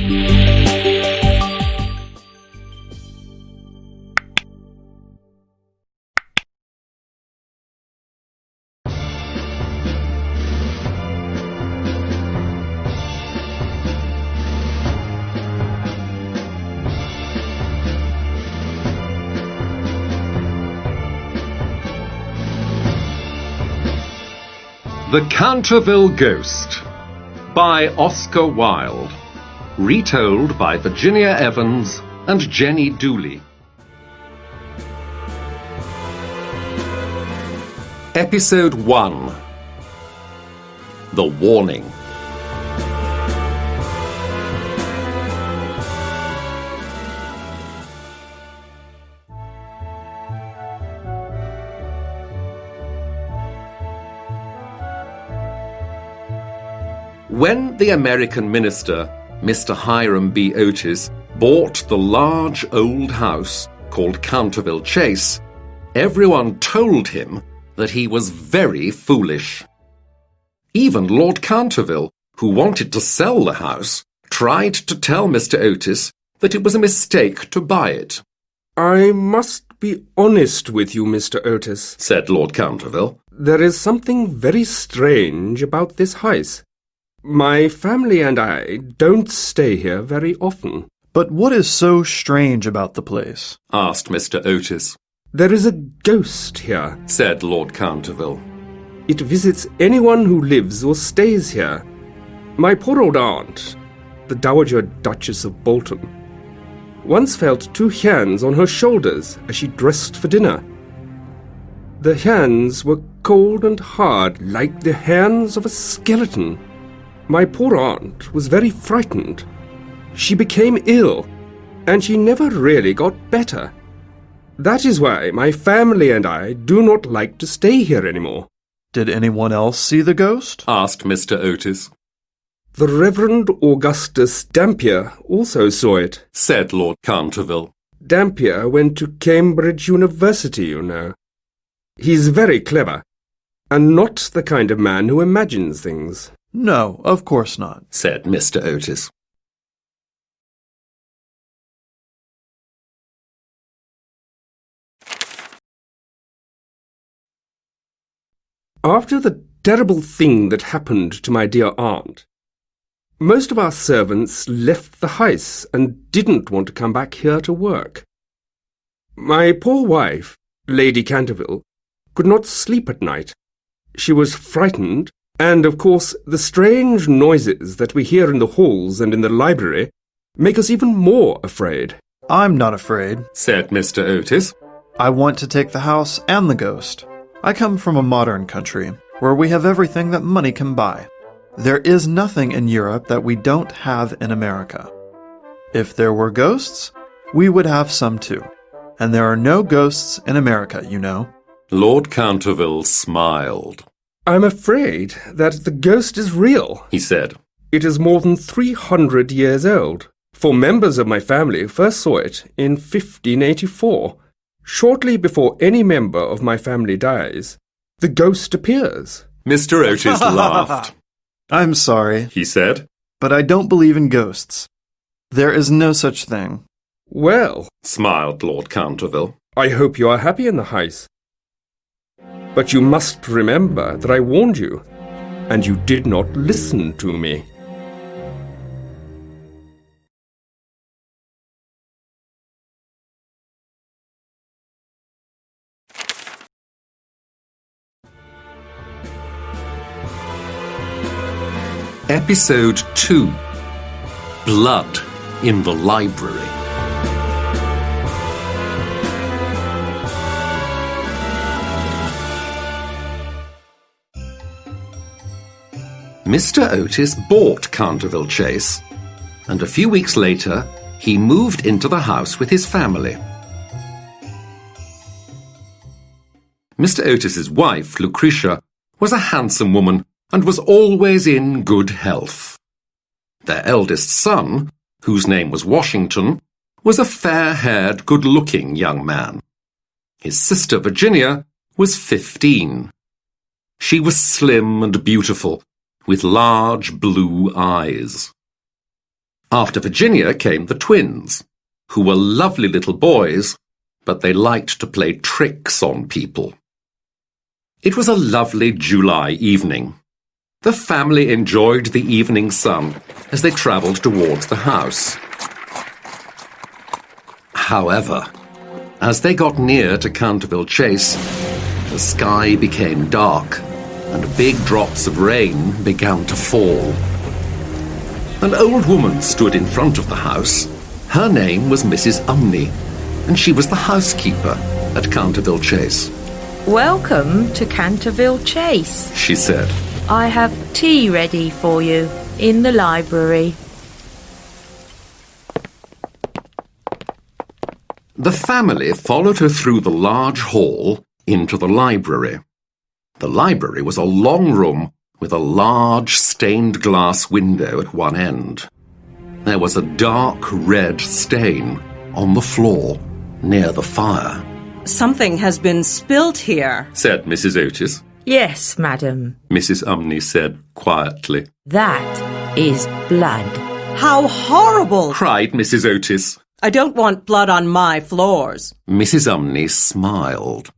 The Canterville Ghost by Oscar Wilde. Retold by Virginia Evans and Jenny Dooley. Episode 1. The Warning. When the American minister, Mr. Hiram B. Otis, bought the large old house called Canterville Chase, everyone told him that he was very foolish. Even Lord Canterville, who wanted to sell the house, tried to tell Mr. Otis that it was a mistake to buy it. "I must be honest with you, Mr. Otis," said Lord Canterville. "There is something very strange about this house. My family and I don't stay here very often." "But what is so strange about the place?" asked Mr. Otis. "There is a ghost here," said Lord Canterville. "It visits anyone who lives or stays here. My poor old aunt, the Dowager Duchess of Bolton, once felt 2 hands on her shoulders as she dressed for dinner. The hands were cold and hard, like the hands of a skeleton. My poor aunt was very frightened. She became ill, and she never really got better. That is why my family and I do not like to stay here anymore." "Did anyone else see the ghost?" asked Mr. Otis. "The Reverend Augustus Dampier also saw it," said Lord Canterville. "Dampier went to Cambridge University, you know. He's very clever, and not the kind of man who imagines things." "No, of course not," said Mr. Otis. After the terrible thing that happened to my dear aunt, most of our servants left the house and didn't want to come back here to work. My poor wife, Lady Canterville, could not sleep at night. She was frightened, and of course the strange noises that we hear in the halls and in the library make us even more afraid. "I'm not afraid," said Mr. Otis. "I want to take the house and the ghost. I come from a modern country, where we have everything that money can buy. There is nothing in Europe that we don't have in America. If there were ghosts, we would have some too. And there are no ghosts in America, you know." Lord Canterville smiled. "I'm afraid that the ghost is real," he said. "It is more than 300 years old, for members of my family first saw it in 1584. Shortly before any member of my family dies, the ghost appears." Mr. Otis laughed. "I'm sorry," he said, "but I don't believe in ghosts. There is no such thing." "Well," smiled Lord Canterville, "I hope you are happy in the house. But you must remember that I warned you, and you did not listen to me." Episode 2. Blood in the Library. Mr. Otis bought Canterville Chase, and a few weeks later he moved into the house with his family. Mr. Otis's wife, Lucretia, was a handsome woman and was always in good health. Their eldest son, whose name was Washington, was a fair-haired, good-looking young man. His sister Virginia was 15. She was slim and beautiful, with large blue eyes. After Virginia came the twins, who were lovely little boys, but they liked to play tricks on people. It was a lovely July evening. The family enjoyed the evening sun as they travelled towards the house. However, as they got near to Canterville Chase, the sky became dark and big drops of rain began to fall. An old woman stood in front of the house. Her name was Mrs. Umney, and she was the housekeeper at Canterville Chase. Welcome to Canterville Chase, She said. I have tea ready for you in the library. The family followed her through the large hall into the library. The library was a long room with a large stained glass window at one end. There was a dark red stain on the floor near the fire. Something has been spilt here, said Mrs. Otis. Yes, madam. Mrs. Umney said quietly. That is blood. How horrible! Cried Mrs. Otis. I don't want blood on my floors. Mrs. Umney smiled.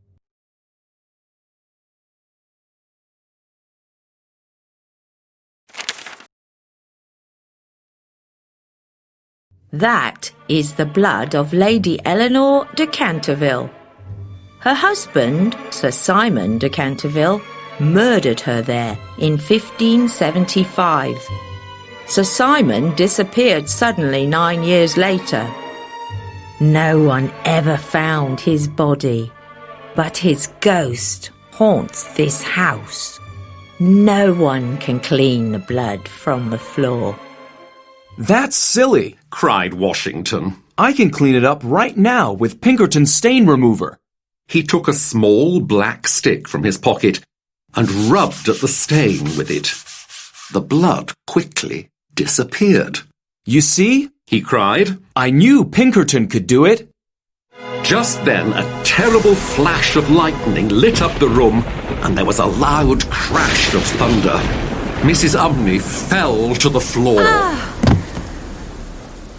That is the blood of Lady Eleanor de Canterville. Her husband, Sir Simon de Canterville, murdered her there in 1575. Sir Simon disappeared suddenly 9 years later. No one ever found his body, but his ghost haunts this house. No one can clean the blood from the floor. That's silly, cried Washington. I can clean it up right now with Pinkerton's stain remover. He took a small black stick from his pocket and rubbed at the stain with it. The blood quickly disappeared. You see? He cried. I knew Pinkerton could do it. Just then a terrible flash of lightning lit up the room and there was a loud crash of thunder. Mrs. Umney fell to the floor.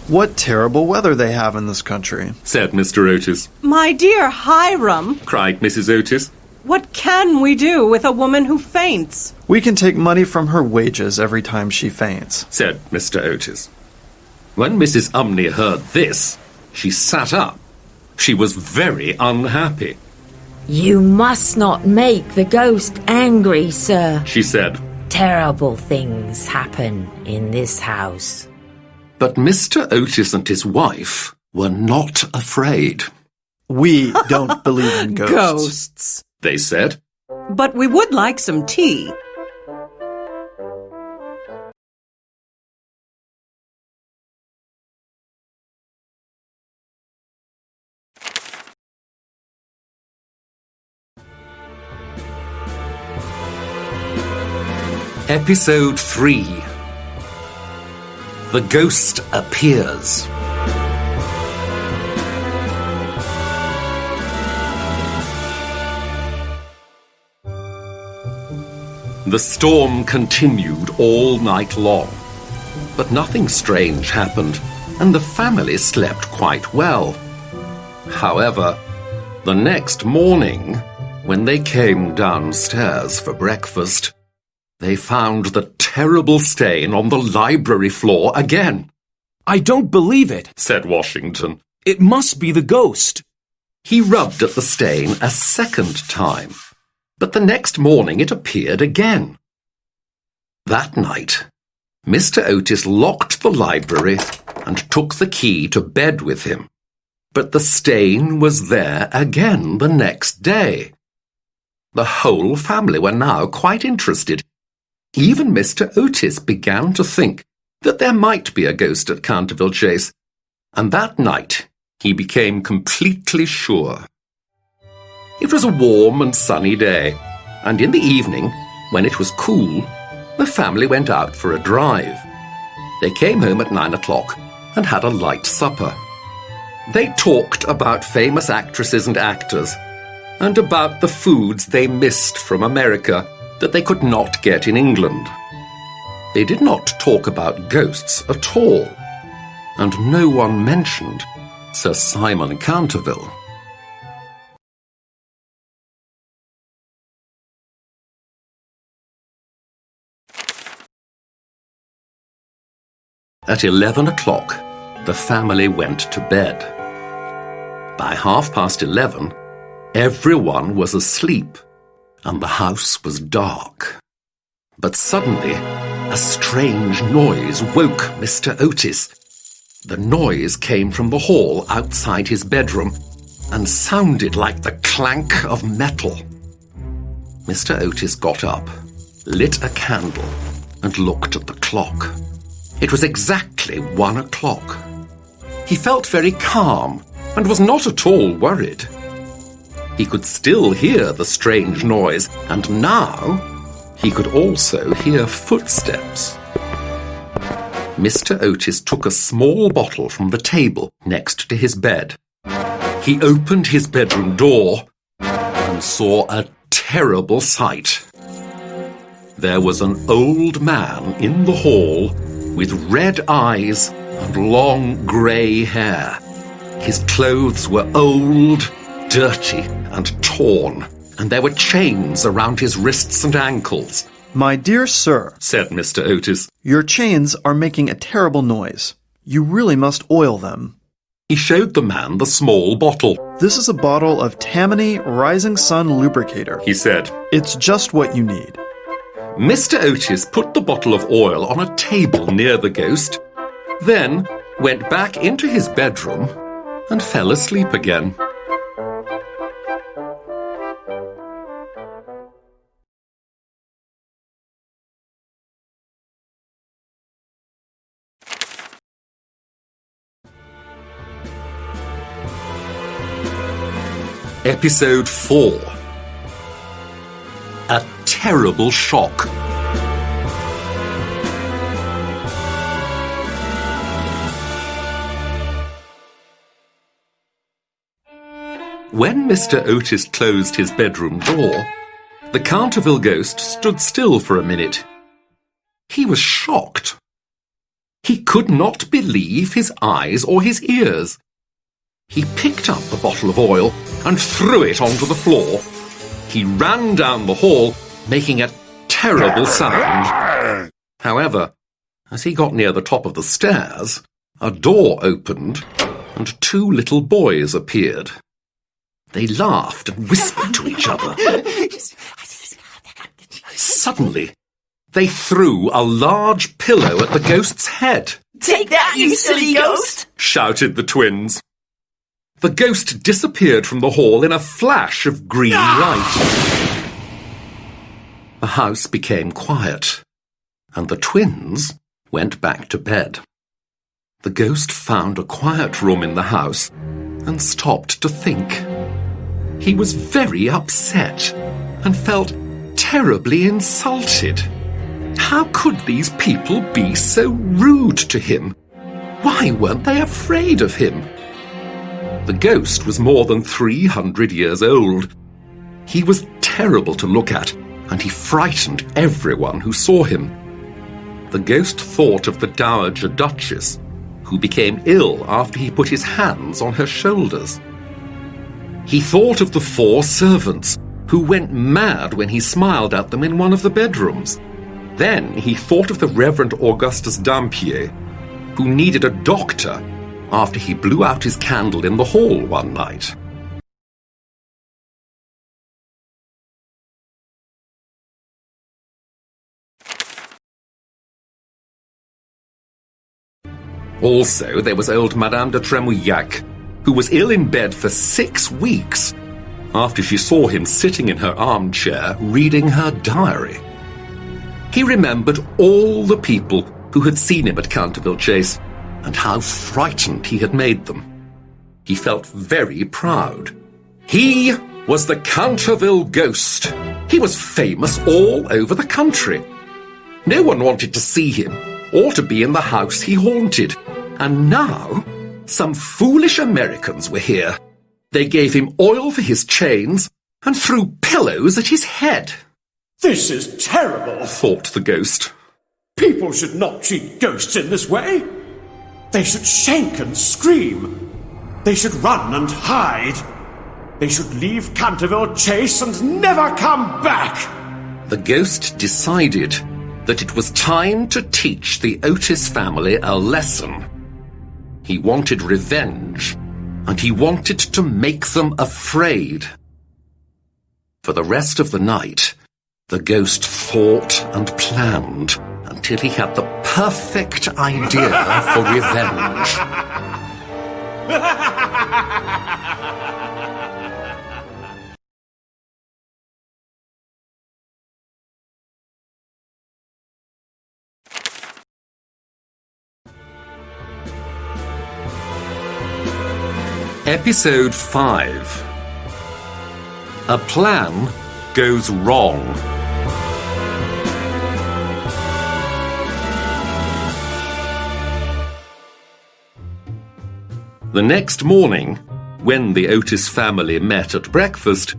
What terrible weather they have in this country, said Mr. Otis. My dear Hiram, Cried Mrs. Otis. what can we do with a woman who faints? We can take money from her wages every time she faints, Said Mr. Otis. When Mrs. Umney heard this, she sat up. She was very unhappy. You must not make the ghost angry, sir. She said. Terrible things happen in this house. But Mr. Otis and his wife were not afraid. We don't believe in ghosts. Ghosts. They said. But we would like some tea. Episode 3. The Ghost Appears. The storm continued all night long, but nothing strange happened, and the family slept quite well. However, the next morning, when they came downstairs for breakfast, they found the terrible stain on the library floor again. I don't believe it, Said Washington. It must be the ghost. He rubbed at the stain a second time, but the next morning it appeared again. That night, Mr. Otis locked the library and took the key to bed with him, but the stain was there again the next day. The whole family were now quite interested. Even Mr. Otis began to think that there might be a ghost at Canterville Chase, and that night he became completely sure. It was a warm and sunny day, and in the evening, when it was cool, the family went out for a drive. They came home at 9 o'clock and had a light supper. They talked about famous actresses and actors, and about the foods they missed from America that they could not get in England. They did not talk about ghosts at all. and no one mentioned Sir Simon Canterville. At 11 o'clock, the family went to bed. By 11:30, everyone was asleep and the house was dark. But suddenly, a strange noise woke Mr. Otis. The noise came from the hall outside his bedroom and sounded like the clank of metal. Mr. Otis got up, lit a candle, and looked at the clock. It was exactly 1 o'clock. He felt very calm and was not at all worried. He could still hear the strange noise, and now he could also hear footsteps. Mr. Otis took a small bottle from the table next to his bed. He opened his bedroom door and saw a terrible sight. There was an old man in the hall with red eyes and long grey hair. His clothes were old, dirty and torn, and there were chains around his wrists and ankles. My dear sir, said Mr. Otis. Your chains are making a terrible noise. You really must oil them. He showed the man the small bottle. This is a bottle of Tammany Rising Sun Lubricator, he said. It's just what you need. Mr. Otis put the bottle of oil on a table near the ghost, then went back into his bedroom and fell asleep again. Episode 4. A terrible shock. When Mr. Otis closed his bedroom door, the Canterville Ghost stood still for a minute. He was shocked. He could not believe his eyes or his ears. He picked up the bottle of oil and threw it onto the floor. He ran down the hall, making a terrible sound. However, as he got near the top of the stairs, a door opened and 2 little boys appeared. They laughed and whispered to each other. Suddenly, they threw a large pillow at the ghost's head. "Take that, you silly ghost!" shouted the twins. The ghost disappeared from the hall in a flash of green light. The house became quiet, and the twins went back to bed. The ghost found a quiet room in the house and stopped to think. He was very upset and felt terribly insulted. How could these people be so rude to him? Why weren't they afraid of him? The ghost was more than 300 years old. He was terrible to look at, and he frightened everyone who saw him. The ghost thought of the Dowager Duchess, who became ill after he put his hands on her shoulders. He thought of the 4 servants, who went mad when he smiled at them in one of the bedrooms. Then he thought of the Reverend Augustus Dampier, who needed a doctor after he blew out his candle in the hall one night. Also, there was old Madame de Tremouillac, who was ill in bed for 6 weeks after she saw him sitting in her armchair reading her diary. He remembered all the people who had seen him at Canterville Chase and how frightened he had made them. He felt very proud. He was the Canterville Ghost. He was famous all over the country. No one wanted to see him or to be in the house he haunted. And now, some foolish Americans were here. They gave him oil for his chains and threw pillows at his head. "This is terrible," thought the ghost. "People should not treat ghosts in this way." They should shake and scream. They should run and hide. They should leave Canterville Chase and never come back. The ghost decided that it was time to teach the Otis family a lesson. He wanted revenge, and he wanted to make them afraid. For the rest of the night, the ghost thought and planned until he had the perfect idea for revenge. Episode 5. A plan goes wrong. The next morning, when the Otis family met at breakfast,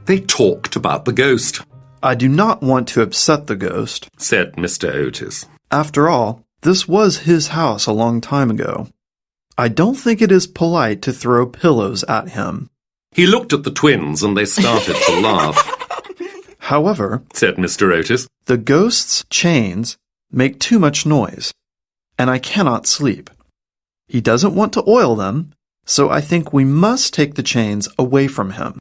they talked about the ghost. I do not want to upset the ghost, said Mr. Otis. After all, this was his house a long time ago. I don't think it is polite to throw pillows at him. He looked at the twins and they started to laugh. However, said Mr. Otis, the ghost's chains make too much noise, and I cannot sleep. He doesn't want to oil them, so I think we must take the chains away from him.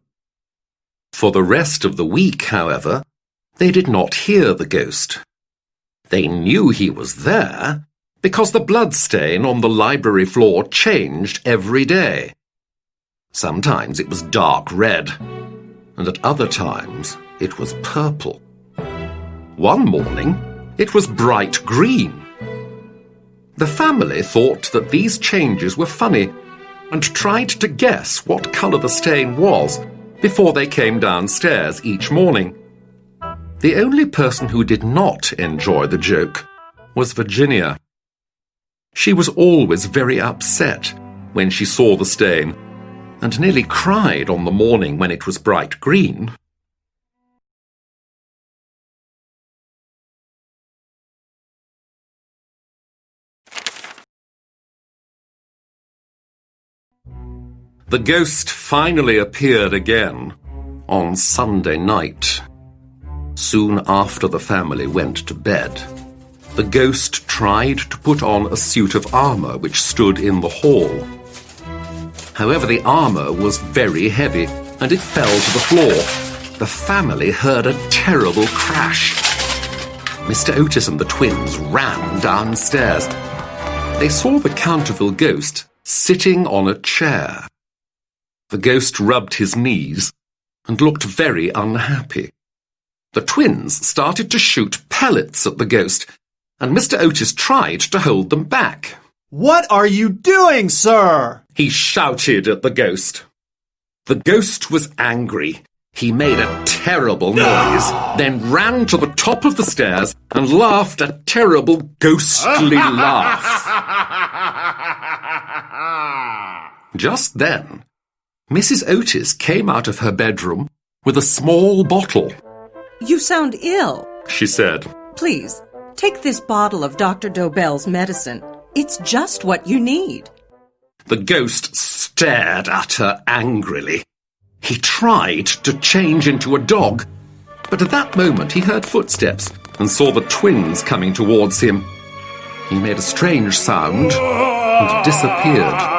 For the rest of the week, however, they did not hear the ghost. They knew he was there because the bloodstain on the library floor changed every day. Sometimes it was dark red, and at other times it was purple. One morning, it was bright green. The family thought that these changes were funny and tried to guess what colour the stain was before they came downstairs each morning. The only person who did not enjoy the joke was Virginia. She was always very upset when she saw the stain and nearly cried on the morning when it was bright green. The ghost finally appeared again on Sunday night. Soon after the family went to bed, the ghost tried to put on a suit of armour which stood in the hall. However, the armour was very heavy and it fell to the floor. The family heard a terrible crash. Mr. Otis and the twins ran downstairs. They saw the Canterville Ghost sitting on a chair. The ghost rubbed his knees and looked very unhappy. The twins started to shoot pellets at the ghost, and Mr. Otis tried to hold them back. What are you doing, sir? He shouted at the ghost. The ghost was angry. He made a terrible noise, then ran to the top of the stairs and laughed a terrible ghostly laugh. Just then, Mrs. Otis came out of her bedroom with a small bottle. You sound ill, she said. Please, take this bottle of Dr. Dobell's medicine. It's just what you need. The ghost stared at her angrily. He tried to change into a dog, but at that moment he heard footsteps and saw the twins coming towards him. He made a strange sound and disappeared.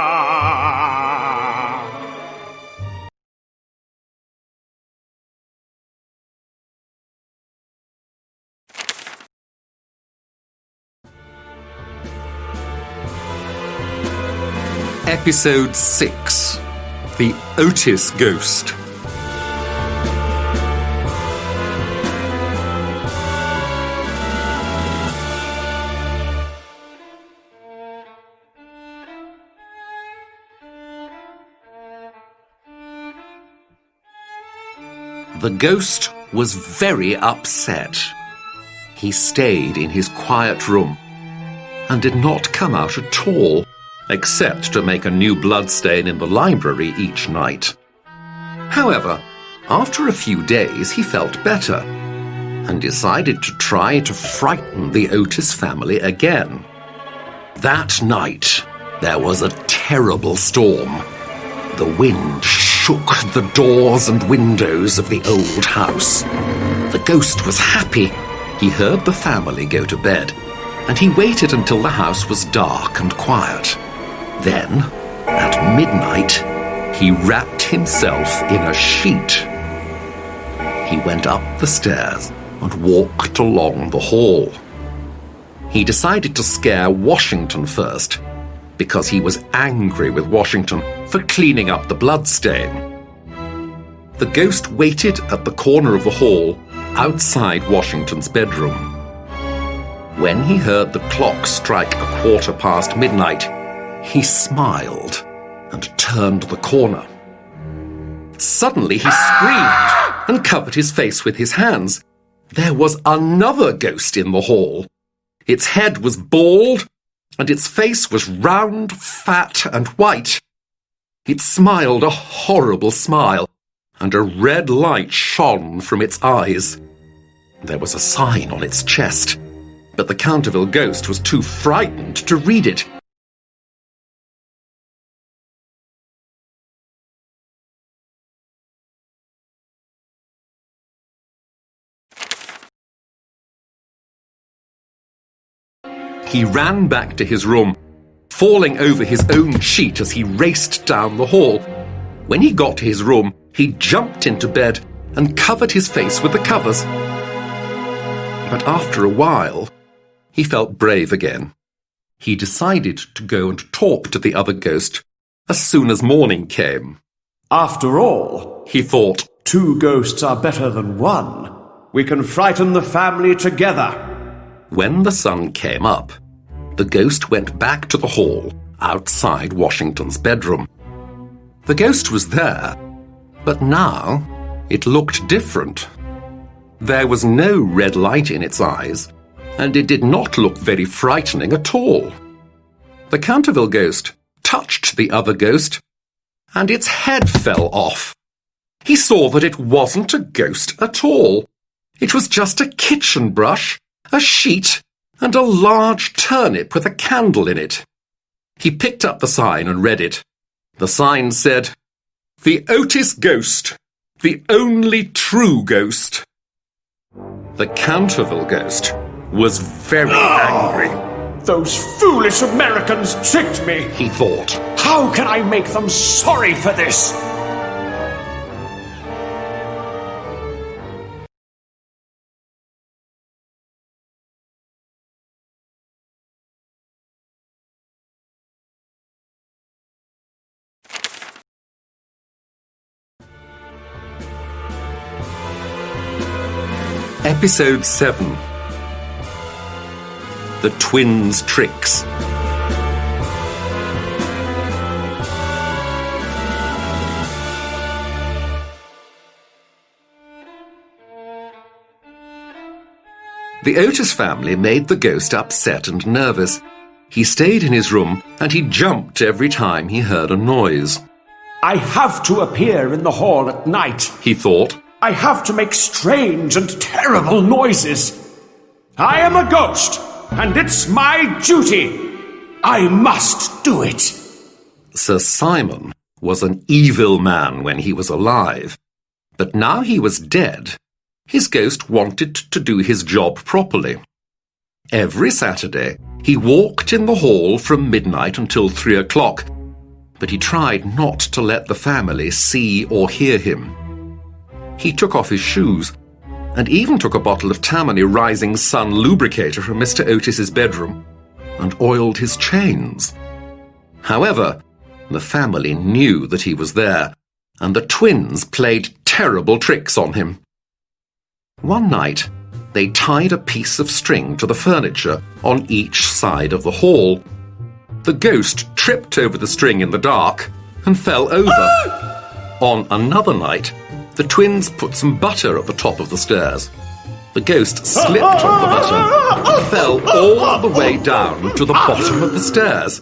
Episode 6. The Otis Ghost. The ghost was very upset. He stayed in his quiet room and did not come out at all, except to make a new bloodstain in the library each night. However, after a few days he felt better and decided to try to frighten the Otis family again. That night, There was a terrible storm. The wind shook the doors and windows of the old house. The ghost was happy. He heard the family go to bed, and he waited until the house was dark and quiet. Then, at midnight, he wrapped himself in a sheet. He went up the stairs and walked along the hall. He decided to scare Washington first, because he was angry with Washington for cleaning up the bloodstain. The ghost waited at the corner of the hall outside Washington's bedroom. When he heard the clock strike midnight, he smiled and turned the corner. Suddenly he screamed and covered his face with his hands. There was another ghost in the hall. Its head was bald, and its face was round, fat, and white. It smiled a horrible smile, and a red light shone from its eyes. There was a sign on its chest, but the Canterville Ghost was too frightened to read it. He ran back to his room, falling over his own sheet as he raced down the hall. When he got to his room, he jumped into bed and covered his face with the covers. But after a while, he felt brave again. He decided to go and talk to the other ghost as soon as morning came. After all, He thought, two ghosts are better than one. We can frighten the family together. when the sun came up, the ghost went back to the hall outside Washington's bedroom. The ghost was there, but now it looked different. There was no red light in its eyes, and it did not look very frightening at all. The Canterville Ghost touched the other ghost, and its head fell off. He saw that it wasn't a ghost at all. It was just a kitchen brush, a sheet, and a large turnip with a candle in it. He picked up the sign and read it. The sign said, "The Otis Ghost, the only true ghost." The Canterville Ghost was very angry. Those foolish Americans tricked me, He thought. How can I make them sorry for this? Episode 7. The Twins' Tricks. The Otis family made the ghost upset and nervous. He stayed in his room and he jumped every time he heard a noise. I have to appear in the hall at night. He thought. I have to make strange and terrible noises. I am a ghost, and it's my duty. I must do it. Sir Simon was an evil man when he was alive, but now he was dead. His ghost wanted to do his job properly. Every Saturday, he walked in the hall from midnight until 3 o'clock, but he tried not to let the family see or hear him. He took off his shoes and even took a bottle of Tammany Rising Sun lubricator from Mr. Otis's bedroom and oiled his chains. However, the family knew that he was there, and the twins played terrible tricks on him. One night, they tied a piece of string to the furniture on each side of the hall. The ghost tripped over the string in the dark and fell over. On another night, the twins put some butter at the top of the stairs. The ghost slipped on the butter and fell all the way down to the bottom of the stairs.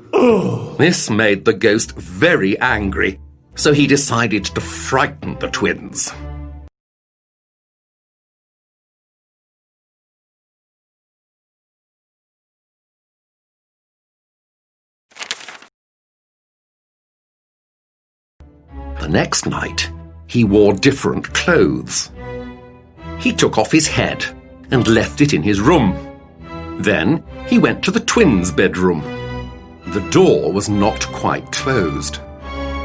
This made the ghost very angry, so he decided to frighten the twins. The next night, he wore different clothes. He took off his head and left it in his room. Then he went to the twins' bedroom. The door was not quite closed.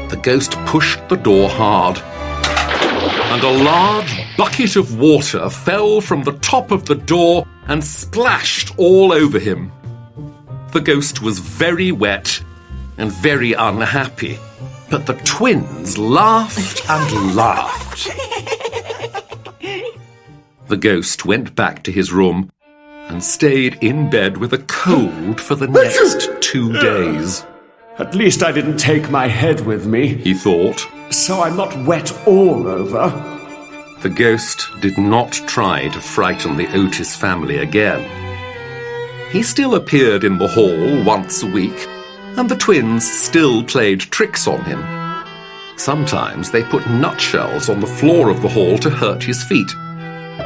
The ghost pushed the door hard, and a large bucket of water fell from the top of the door and splashed all over him. The ghost was very wet and very unhappy, but the twins laughed and laughed. The ghost went back to his room and stayed in bed with a cold for the next 2 days. At least I didn't take my head with me, He thought. so I'm not wet all over. The ghost did not try to frighten the Otis family again. He still appeared in the hall once a week, and the twins still played tricks on him. Sometimes they put nutshells on the floor of the hall to hurt his feet.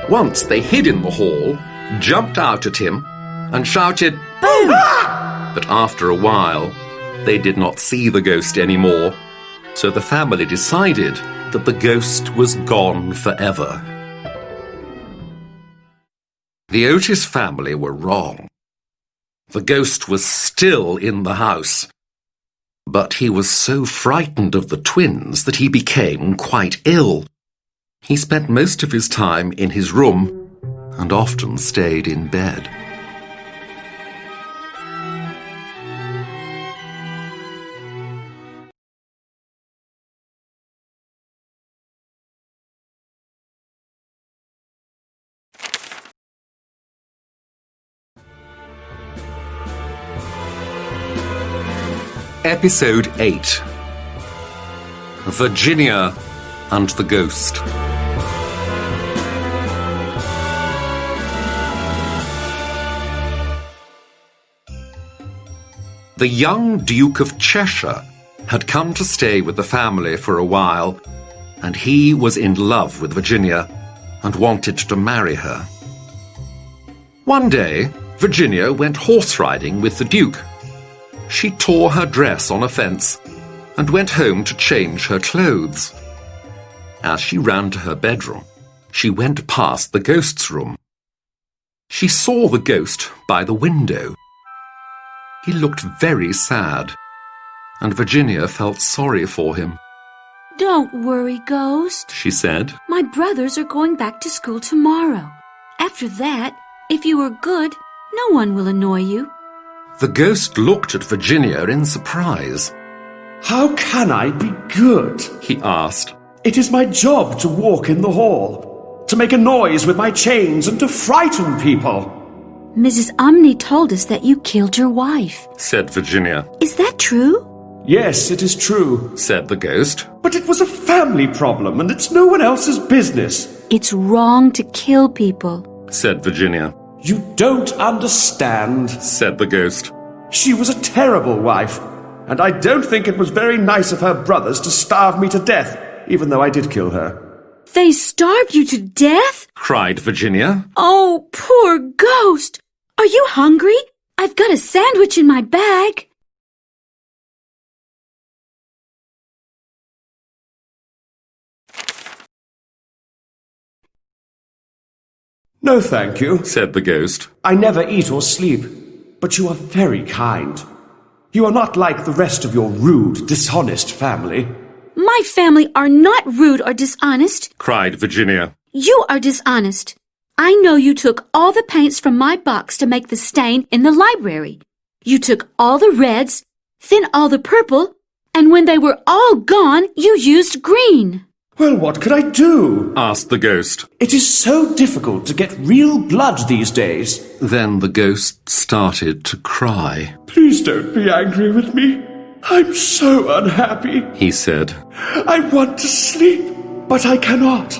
Once they hid in the hall, jumped out at him, and shouted, "Boom!" But after a while, they did not see the ghost anymore, so the family decided that the ghost was gone forever. The Otis family were wrong. The ghost was still in the house, but he was so frightened of the twins that he became quite ill. He spent most of his time in his room and often stayed in bed. Episode 8. Virginia and the Ghost. The young Duke of Cheshire had come to stay with the family for a while, and he was in love with Virginia and wanted to marry her. One day, Virginia went horse riding with the Duke. She tore her dress on a fence and went home to change her clothes. As she ran to her bedroom, she went past the ghost's room. She saw the ghost by the window. He looked very sad, and Virginia felt sorry for him. "Don't worry, Ghost," she said. "My brothers are going back to school tomorrow. After that, if you are good, no one will annoy you." The ghost looked at Virginia in surprise. How can I be good? He asked. It is my job to walk in the hall, to make a noise with my chains and to frighten people. Mrs. Umney told us that you killed your wife, said Virginia. Is that true? Yes, it is true, said the ghost. But it was a family problem and it's no one else's business. It's wrong to kill people, said Virginia. You don't understand, said the ghost. She was a terrible wife, and I don't think it was very nice of her brothers to starve me to death, even though I did kill her. They starved you to death? Cried Virginia. Oh, poor ghost! Are you hungry? I've got a sandwich in my bag. No, thank you, said the ghost. I never eat or sleep, but you are very kind. You are not like the rest of your rude, dishonest family. My family are not rude or dishonest, cried Virginia. You are dishonest. I know you took all the paints from my box to make the stain in the library. You took all the reds, then all the purple, and when they were all gone, you used green. Well, what could I do? Asked the ghost. It is so difficult to get real blood these days. Then the ghost started to cry. Please don't be angry with me. I'm so unhappy, he said. I want to sleep, but I cannot.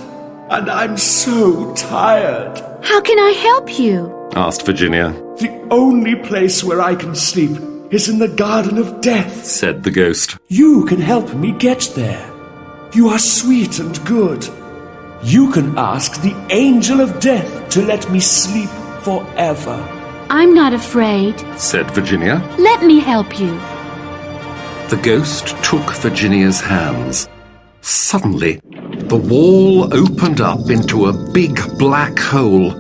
And I'm so tired. How can I help you? Asked Virginia. The only place where I can sleep is in the Garden of Death, said the ghost. You can help me get there. You are sweet and good. You can ask the Angel of Death to let me sleep forever. I'm not afraid, said Virginia. Let me help you. The ghost took Virginia's hands, Suddenly, the wall opened up into a big black hole.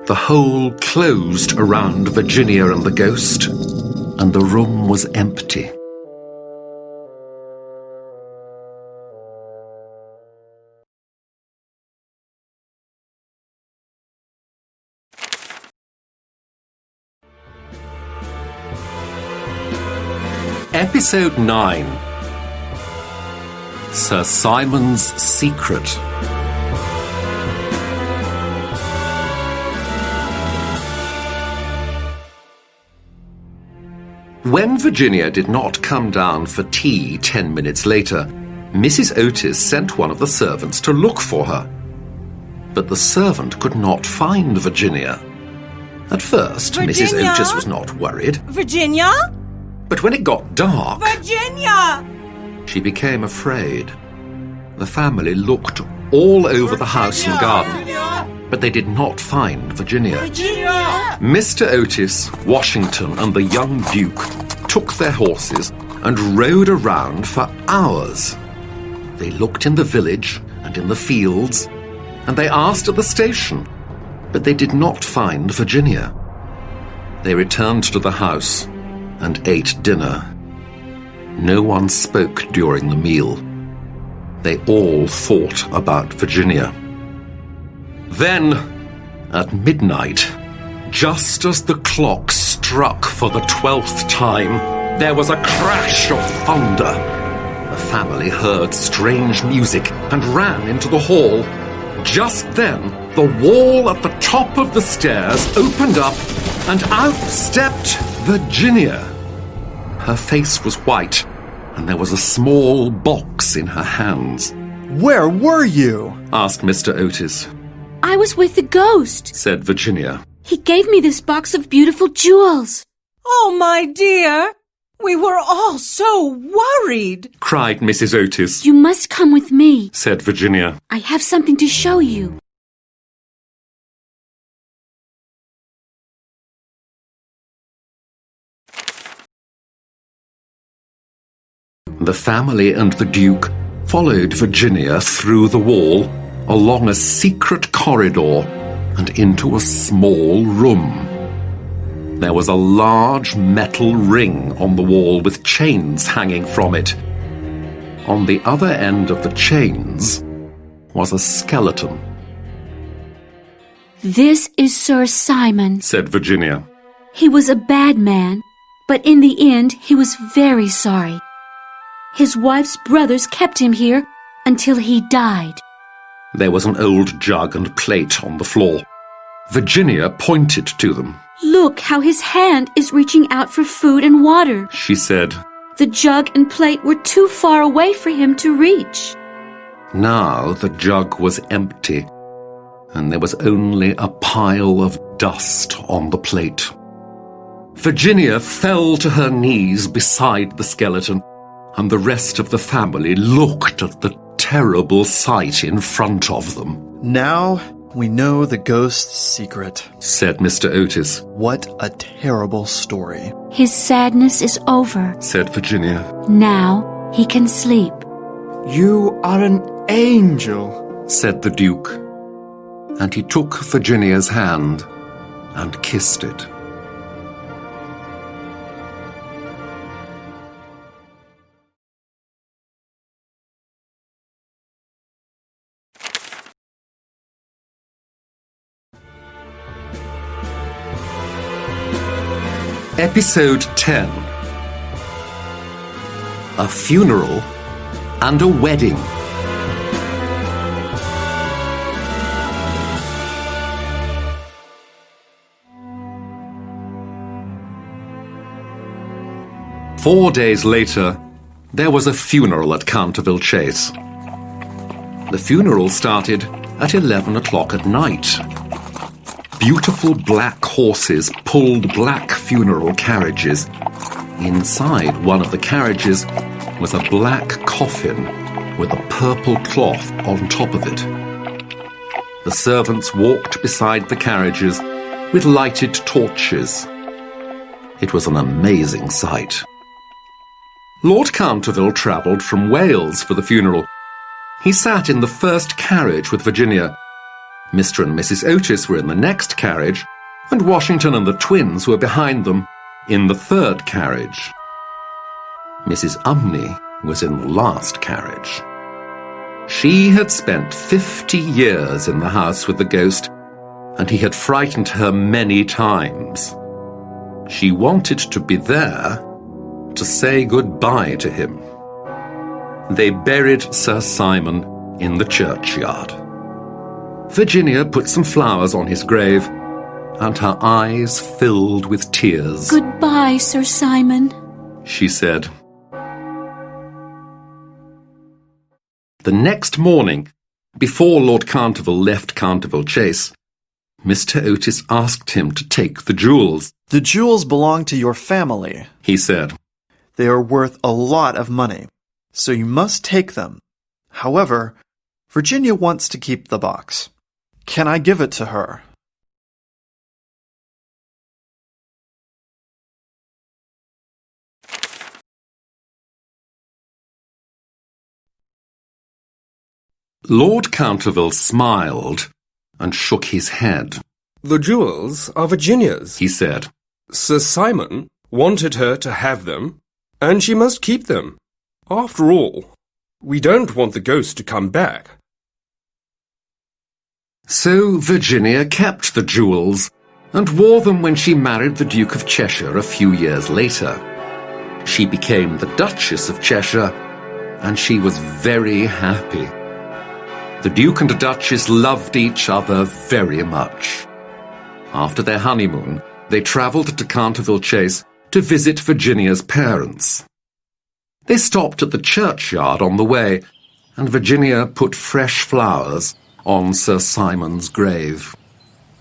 The hole closed around Virginia and the ghost, and the room was empty. Episode 9. Sir Simon's Secret. When Virginia did not come down for tea 10 minutes later, Mrs. Otis sent one of the servants to look for her. But the servant could not find Virginia. At first, Mrs. Otis was not worried. Virginia? But when it got dark, Virginia! she became afraid. The family looked all over the house and garden, but they did not find Virginia. Mr. Otis, Washington, and the young Duke took their horses and rode around for hours. They looked in the village and in the fields, and they asked at the station, but they did not find Virginia. They returned to the house and ate dinner. No one spoke during the meal. They all thought about Virginia. Then, at midnight, just as the clock struck for the 12th time, there was a crash of thunder. The family heard strange music and ran into the hall. Just then, the wall at the top of the stairs opened up, and out stepped Virginia. Her face was white, and there was a small box in her hands. Where were you? Asked Mr. Otis. I was with the ghost, Said Virginia. He gave me this box of beautiful jewels. Oh, my dear, we were all so worried. Cried Mrs. Otis. You must come with me, Said Virginia. I have something to show you. The family and the Duke followed Virginia through the wall, along a secret corridor, and into a small room. There was a large metal ring on the wall with chains hanging from it. On the other end of the chains was a skeleton. This is Sir Simon, Said Virginia. He was a bad man, but in the end he was very sorry. His wife's brothers kept him here until he died. There was an old jug and plate on the floor. Virginia pointed to them. Look how his hand is reaching out for food and water. She said. The jug and plate were too far away for him to reach. Now the jug was empty, and there was only a pile of dust on the plate. Virginia fell to her knees beside the skeleton, and the rest of the family looked at the terrible sight in front of them. Now we know the ghost's secret, Said Mr. Otis. What a terrible story. His sadness is over. Said Virginia. Now he can sleep. You are an angel, Said the Duke. And he took Virginia's hand and kissed it. Episode 10. A funeral and a wedding. Four days later, there was a funeral at Canterville Chase. The funeral started at 11 o'clock at night. Beautiful black horses pulled black funeral carriages. Inside one of the carriages was a black coffin with a purple cloth on top of it. The servants walked beside the carriages with lighted torches. It was an amazing sight. Lord Canterville travelled from Wales for the funeral, He sat in the first carriage with Virginia. Mr. and Mrs. Otis were in the next carriage, and Washington and the twins were behind them in the third carriage. Mrs. Umney was in the last carriage. She had spent 50 years in the house with the ghost, and he had frightened her many times. She wanted to be there to say goodbye to him. They buried Sir Simon in the churchyard. Virginia put some flowers on his grave, and her eyes filled with tears. Goodbye, Sir Simon, she said. The next morning, before Lord Canterville left Canterville Chase, Mr. Otis asked him to take the jewels. The jewels belong to your family, he said. They are worth a lot of money, so you must take them. However, Virginia wants to keep the box. Can I give it to her? Lord Canterville smiled and shook his head. The jewels are Virginia's, he said. Sir Simon wanted her to have them, and she must keep them. After all, we don't want the ghost to come back. So Virginia kept the jewels and wore them when she married the Duke of Cheshire a few years later. She became the Duchess of Cheshire, and she was very happy. The Duke and the Duchess loved each other very much. After their honeymoon, they travelled to Canterville Chase to visit Virginia's parents. They stopped at the churchyard on the way, and Virginia put fresh flowers on Sir Simon's grave.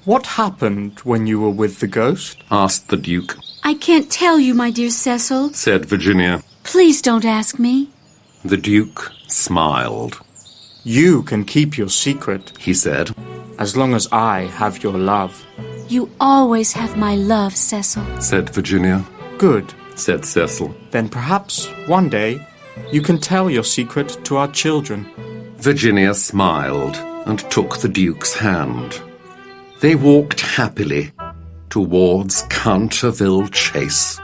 What happened when you were with the ghost? Asked the Duke. I can't tell you, my dear Cecil. Said Virginia. Please don't ask me. The Duke smiled. You can keep your secret, he said, as long as I have your love. You always have my love, Cecil, said Virginia. Good, said Cecil. Then perhaps one day you can tell your secret to our children. Virginia smiled and took the Duke's hand. They walked happily towards Canterville Chase.